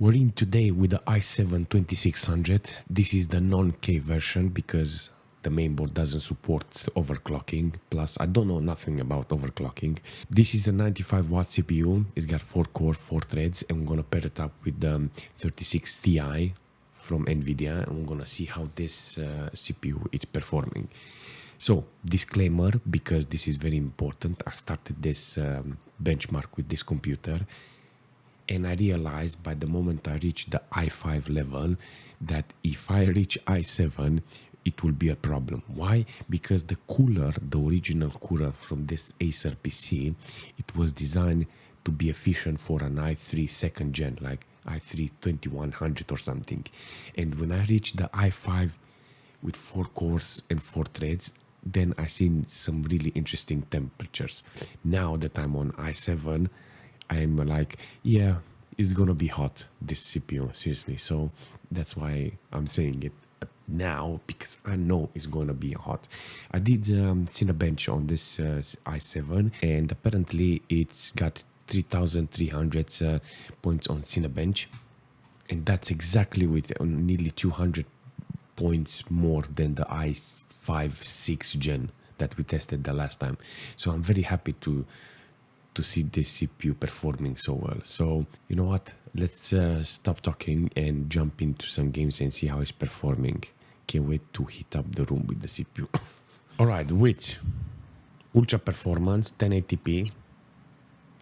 We're in today with the i7-2600. This is the non-K version because the mainboard doesn't support overclocking. Plus, I don't know nothing about overclocking. This is a 95 watt CPU. It's got 4 core, 4 threads, and I'm gonna pair it up with the 36 Ti from NVIDIA, and we're gonna see how this CPU is performing. So, disclaimer, because this is very important, I started this benchmark with this computer, and I realized by the moment I reach the i5 level that if I reach i7, it will be a problem. Why? Because the cooler, the original cooler from this Acer PC, it was designed to be efficient for an i3 second gen, like i3 2100 or something. And when I reach the i5 with 4 cores and 4 threads, then I seen some really interesting temperatures. Now that I'm on i7, I'm like, yeah, it's gonna be hot, this CPU, seriously. So that's why I'm saying it now, because I know it's gonna be hot. I did Cinebench on this i7, and apparently it's got 3,300 points on Cinebench, and that's exactly with nearly 200 points more than the i5 6th gen that we tested the last time. So I'm very happy to see this CPU performing so well. So you know what, let's stop talking and jump into some games and see how it's performing. Can't wait to heat up the room with the CPU. All right, with ultra performance 1080p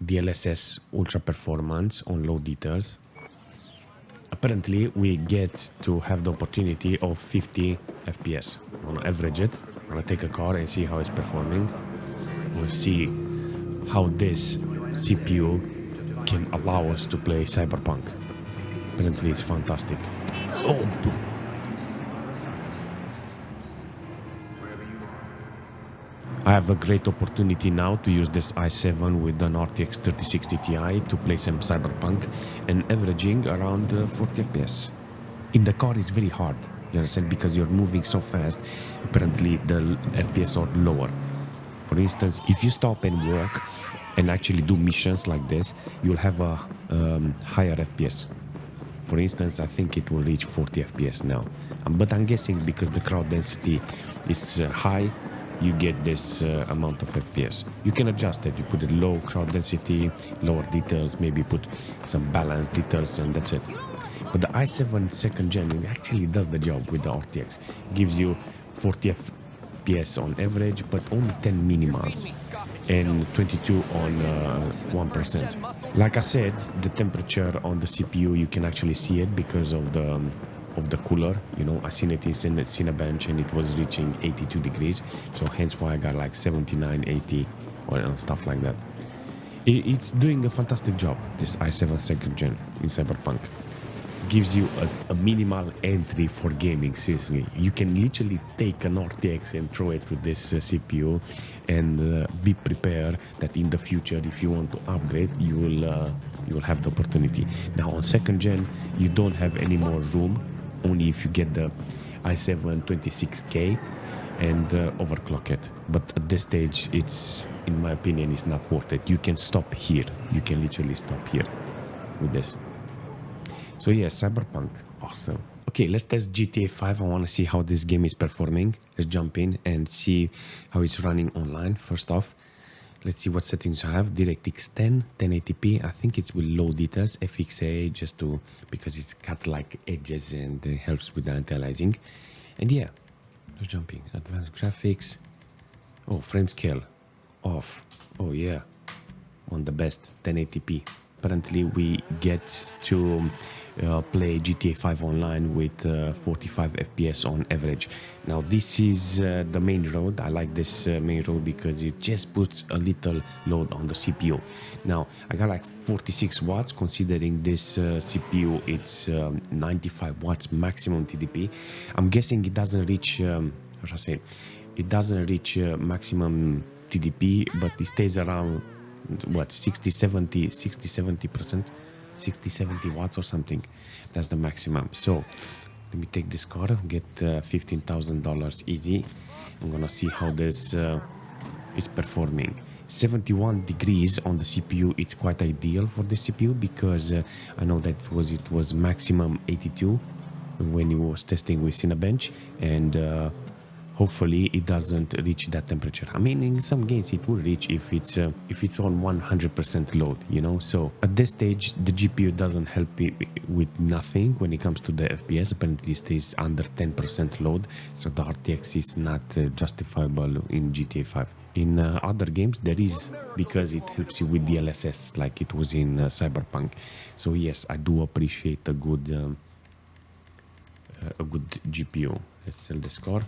DLSS ultra performance on low details, apparently we get to have the opportunity of 50 FPS. I'm gonna average it. I'm gonna take a car and see how it's performing. We'll see how this CPU can allow us to play Cyberpunk. Apparently it's fantastic. Oh, boom. I have a great opportunity now to use this i7 with an RTX 3060 Ti to play some Cyberpunk and averaging around 40 FPS. In the car it's very hard, you understand, because you're moving so fast. Apparently the FPS are lower. For instance, if you stop and walk and actually do missions like this, you'll have a higher FPS. For instance, I think it will reach 40 FPS now. But I'm guessing because the crowd density is high, you get this amount of FPS. You can adjust it. You put it low crowd density, lower details, maybe put some balanced details, and that's it. But the i7 second gen actually does the job with the RTX. Gives you 40 FPS on average, but only 10 minimals and 22 on 1%. Like I said, the temperature on the CPU, you can actually see it because of the cooler. You know, I seen it in Cinebench and it was reaching 82 degrees. So hence why I got like 79, 80 or stuff like that. It's doing a fantastic job, this i7 second gen in Cyberpunk. Gives you a minimal entry for gaming. Seriously, you can literally take an RTX and throw it to this CPU and be prepared that in the future, if you want to upgrade, you will have the opportunity. Now on second gen, you don't have any more room, only if you get the i7 26K and overclock it. But at this stage, it's, in my opinion, it's not worth it. You can stop here. You can literally stop here with this. So yeah, Cyberpunk, awesome. Okay, let's test GTA 5. I want to see how this game is performing. Let's jump in and see how it's running online. First off, let's see what settings I have. DirectX 10, 1080p. I think it's with low details. FXA, just to, because it's got like edges and it helps with the anti-aliasing. And yeah, let's jump in. Advanced graphics. Oh, frame scale off. Oh yeah, on the best 1080p. Apparently we get to play GTA 5 online with 45 FPS on average. Now this is the main road. I like this main road because it just puts a little load on the CPU. Now I got like 46 watts considering this CPU, it's 95 watts maximum TDP. I'm guessing it doesn't reach, how should I say, it doesn't reach maximum TDP, but it stays around what, 60-70%, 60-70 watts or something. That's the maximum. So let me take this car, get $15,000 easy. I'm gonna see how this is performing. 71 degrees on the CPU, it's quite ideal for the CPU because I know that it was maximum 82 when it was testing with Cinebench, and hopefully it doesn't reach that temperature. I mean, in some games it will reach if it's on 100% load, you know. So at this stage the GPU doesn't help it with nothing when it comes to the FPS. Apparently it stays under 10% load, so the RTX is not justifiable in GTA 5. In other games there is, because it helps you with DLSS like it was in Cyberpunk. So yes, I do appreciate a good GPU. Let's sell this car.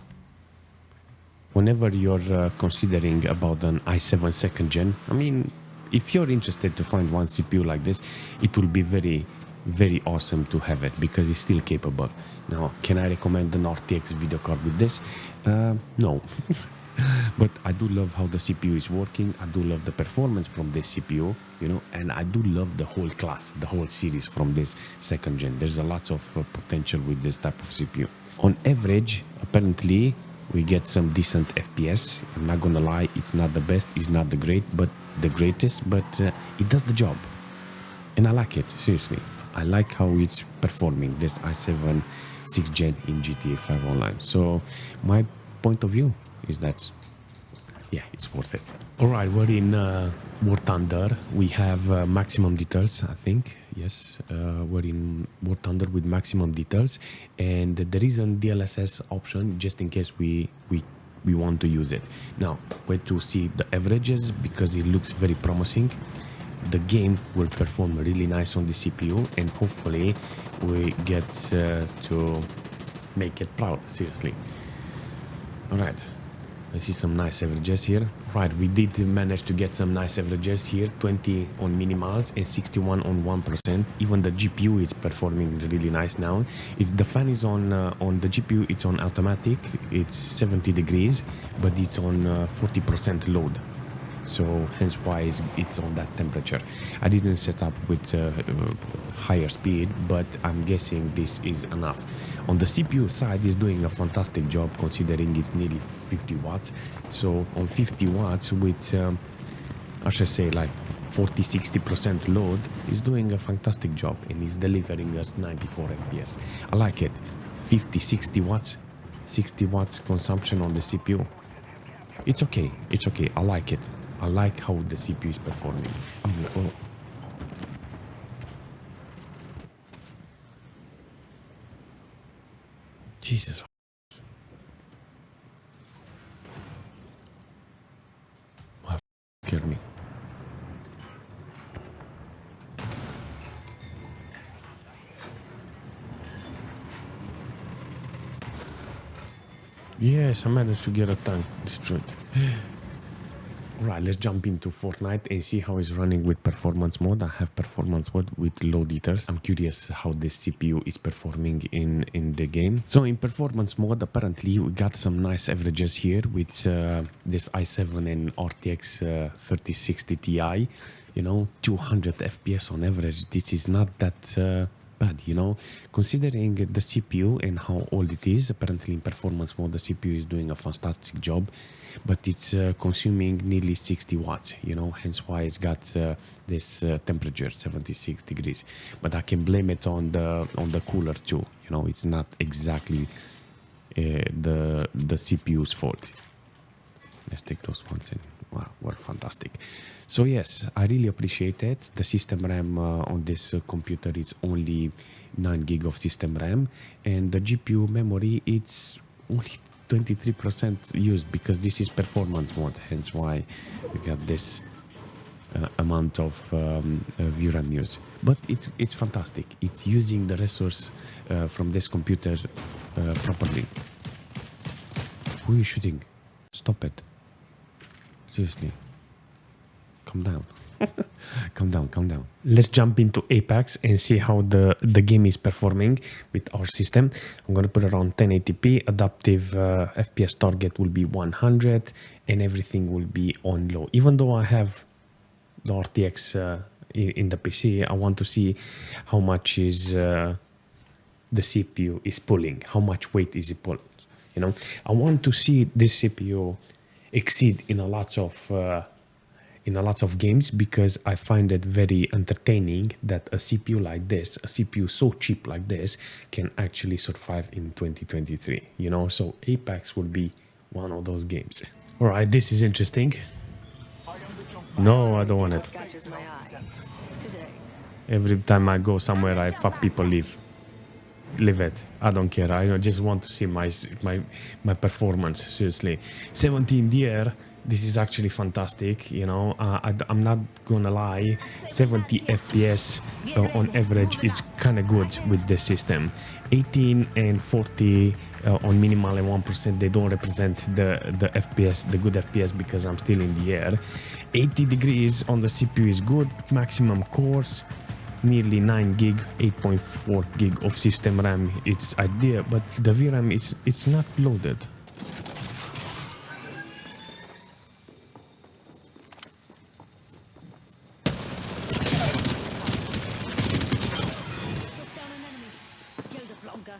Whenever you're considering about an i7 second gen, I mean, if you're interested to find one CPU like this, it will be very, very awesome to have it because it's still capable. Now, can I recommend an RTX video card with this? No. But I do love how the CPU is working. I do love the performance from this CPU, you know, and I do love the whole class, the whole series from this second gen. There's a lot of potential with this type of CPU. On average, apparently, we get some decent FPS. I'm not gonna lie, it's not the best, it's not the greatest, but it does the job. And I like it, seriously. I like how it's performing, this i7 6th gen in GTA 5 Online. So my point of view is that, yeah, it's worth it. All right, we're in War Thunder. We have maximum details, I think. Yes, we're in War Thunder with maximum details, and there is a DLSS option just in case we want to use it. Now, wait to see the averages because it looks very promising. The game will perform really nice on the CPU, and hopefully we get to make it proud, seriously. All right. I see some nice averages here. Right, we did manage to get some nice averages here. 20 on minimals and 61 on 1%. Even the GPU is performing really nice now. The fan is on the GPU, it's on automatic. It's 70 degrees, but it's on 40% load. So hence why it's on that temperature. I didn't set up with higher speed, but I'm guessing this is enough. On the CPU side, it's doing a fantastic job considering it's nearly 50 watts. So on 50 watts with, I should say like 40-60% load, is doing a fantastic job and is delivering us 94 FPS. I like it. 50-60 watts, 60 watts consumption on the CPU. It's okay. It's okay. I like it. I like how the CPU is performing. Oh. Jesus. Oh, scared me. Yes, I managed to get a tank destroyed. Right, let's jump into Fortnite and see how it's running with performance mode. I have performance mode with low jitters. I'm curious how this CPU is performing in the game. So in performance mode, apparently we got some nice averages here with this i7 and RTX 3060 Ti. You know, 200 FPS on average. This is not that bad, you know, considering the CPU and how old it is. Apparently in performance mode the CPU is doing a fantastic job, but it's consuming nearly 60 watts, you know, hence why it's got this temperature 76 degrees. But I can blame it on the cooler too, you know. It's not exactly the CPU's fault. Let's take those ones in. Wow, we're fantastic. So yes, I really appreciate it. The system RAM on this computer is only 9 gig of system RAM, and the GPU memory it's only 23% used because this is performance mode. Hence why we got this amount of VRAM use. But it's fantastic. It's using the resource from this computer properly. Who are you shooting? Stop it. Seriously. Calm down. Calm down. Let's jump into Apex and see how the game is performing with our system. I'm going to put it on 1080p. Adaptive FPS target will be 100 and everything will be on low. Even though I have the RTX in the PC, I want to see how much is the CPU is pulling. How much weight is it pulling? You know, I want to see this CPU exceed in a lot of in a lots of games because I find it very entertaining that a CPU like this, a CPU so cheap like this, can actually survive in 2023, you know? So Apex will be one of those games. All right, this is interesting. No, I don't want it. Every time I go somewhere, I fuck people leave. Leave it. I don't care. I just want to see my performance. Seriously, 70 in the air. This is actually fantastic. You know, I'm not gonna lie. 70 FPS on average is kind of good with the system. 18 and 40 on minimal and 1%. They don't represent the FPS, the good FPS, because I'm still in the air. 80 degrees on the CPU is good. Maximum cores. Nearly 9 gig, 8.4 gig of system RAM. It's ideal, but the VRAM it's not loaded. Killed a flonker.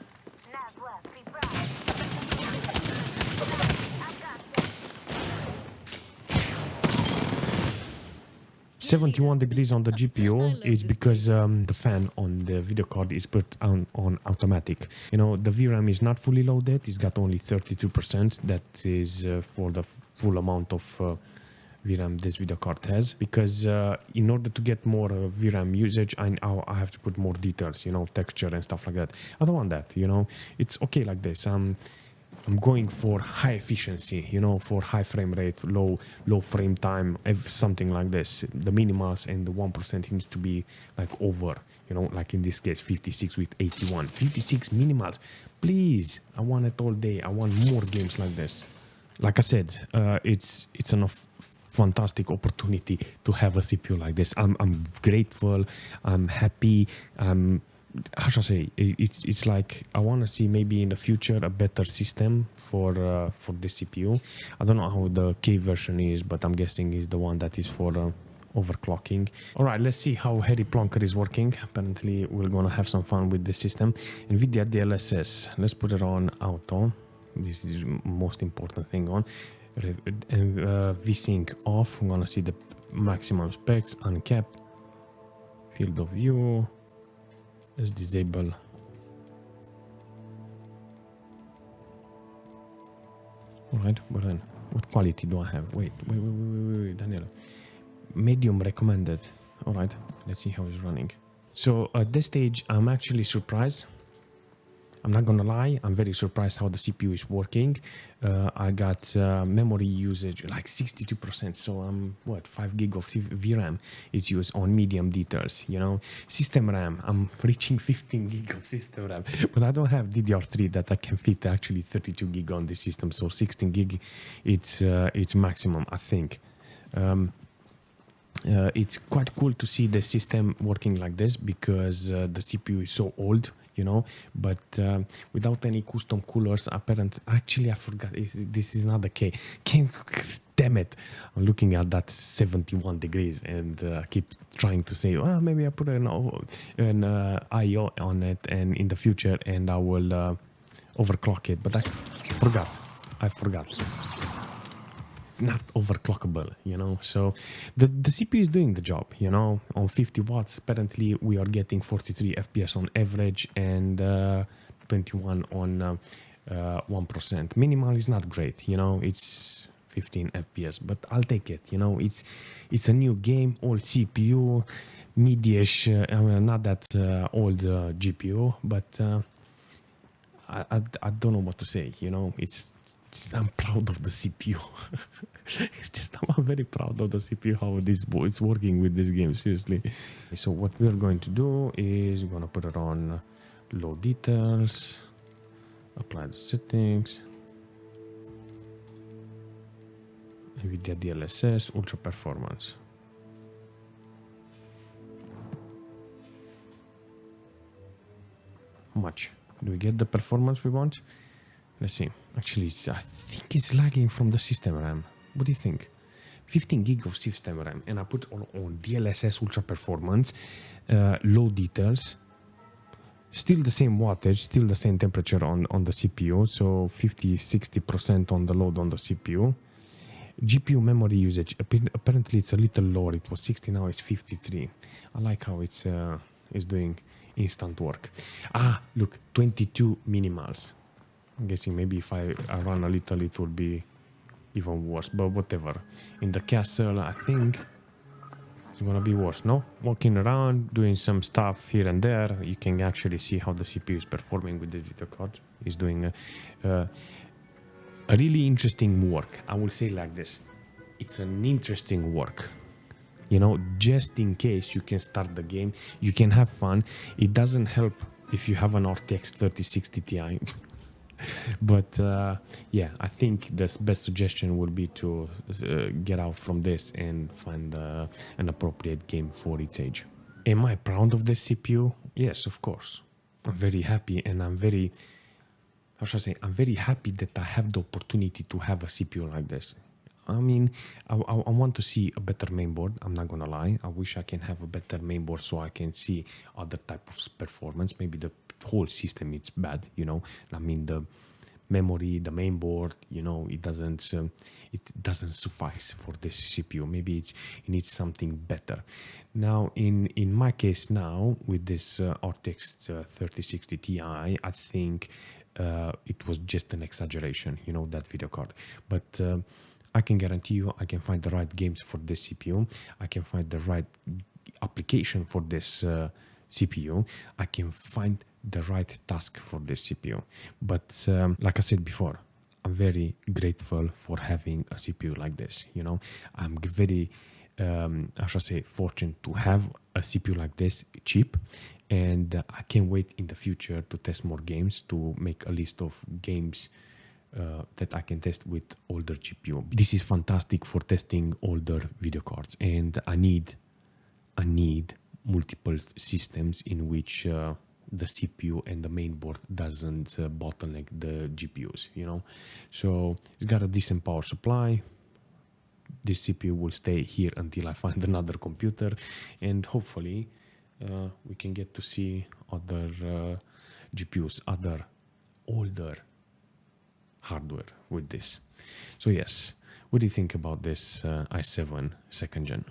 71 degrees on the GPU is because the fan on the video card is put on automatic. You know, the VRAM is not fully loaded. It's got only 32%. That is for the full amount of VRAM this video card has. Because in order to get more VRAM usage, I have to put more details, you know, texture and stuff like that. I don't want that, you know. It's okay like this. I'm going for high efficiency, you know, for high frame rate, low frame time, something like this. The minimals and the 1% needs to be like over, you know, like in this case, 56 with 81. 56 minimals. Please, I want it all day. I want more games like this. Like I said, it's a fantastic opportunity to have a CPU like this. I'm grateful. I'm happy. How should I say? It's like I want to see maybe in the future a better system for this CPU. I don't know how the K version is, but I'm guessing is the one that is for overclocking. All right, let's see how Harry Plonker is working. Apparently, we're gonna have some fun with the system. NVIDIA DLSS. Let's put it on auto. This is most important thing on. VSync off. I'm gonna see the maximum specs uncapped. Field of view. Let's disable. Alright, but then what quality do I have? Wait, Daniel. Medium recommended. Alright, let's see how it's running. So at this stage, I'm actually surprised. I'm not gonna lie, I'm very surprised how the CPU is working. I got memory usage like 62%, so I'm 5 gig of VRAM is used on medium details, you know. System RAM, I'm reaching 15 gig of system RAM, but I don't have DDR3 that I can fit actually 32 gig on the system, so 16 gig it's maximum, I think. It's quite cool to see the system working like this because the CPU is so old, you know, but without any custom coolers. Apparently, actually I forgot, this is not the K. Damn it, I'm looking at that 71 degrees and keep trying to say, well, maybe I put an IO on it and in the future and I will overclock it, but I forgot. Not overclockable, you know. So the CPU is doing the job, you know. On 50 watts, apparently we are getting 43 FPS on average and 21 on 1%. Minimal is not great, you know. It's 15 FPS, but I'll take it, you know. It's a new game, old CPU, mid-ish, not that old GPU, but I don't know what to say, you know. I'm proud of the CPU. It's just I'm very proud of the CPU, how it's working with this game, seriously. So what we're going to do is we're going to put it on low details, apply the settings, NVIDIA DLSS, ultra performance. How much? Do we get the performance we want? Let's see. Actually, I think it's lagging from the system RAM. What do you think? 15 gig of system RAM, and I put on DLSS ultra performance, low details, still the same wattage, still the same temperature on the CPU, so 50-60% on the load on the CPU. GPU memory usage. Apparently, it's a little lower. It was 60, now it's 53. I like how it's doing instant work. Ah, look, 22 minimals. I'm guessing maybe if I run a little, it will be even worse. But whatever. In the castle, I think it's gonna be worse. No, walking around, doing some stuff here and there. You can actually see how the CPU is performing with the video card. It's doing a really interesting work. I will say like this. It's an interesting work. You know, just in case you can start the game, you can have fun. It doesn't help if you have an RTX 3060 Ti. But yeah, I think the best suggestion would be to get out from this and find an appropriate game for its age. Am I proud of this CPU? Yes, of course. I'm very happy, and I'm very, how should I say, I'm very happy that I have the opportunity to have a CPU like this. I mean, I want to see a better mainboard. I'm not gonna lie. I wish I can have a better mainboard so I can see other type of performance. Maybe the whole system is bad, you know. I mean, the memory, the mainboard, you know, it doesn't suffice for this CPU. Maybe it needs something better. Now, in my case now with this RTX 3060 Ti, I think it was just an exaggeration, you know, that video card. But I can guarantee you I can find the right games for this CPU. I can find the right application for this CPU. I can find the right task for this CPU. But like I said before, I'm very grateful for having a CPU like this. You know, I'm very, I should say, fortunate to have a CPU like this cheap. And I can't wait in the future to test more games, to make a list of games that I can test with older GPU. This is fantastic for testing older video cards, and I need multiple systems in which the CPU and the mainboard doesn't bottleneck the GPUs, you know. So it's got a decent power supply. This CPU will stay here until I find another computer, and hopefully we can get to see other GPUs, other older hardware with this. So yes, what do you think about this i7 2nd gen?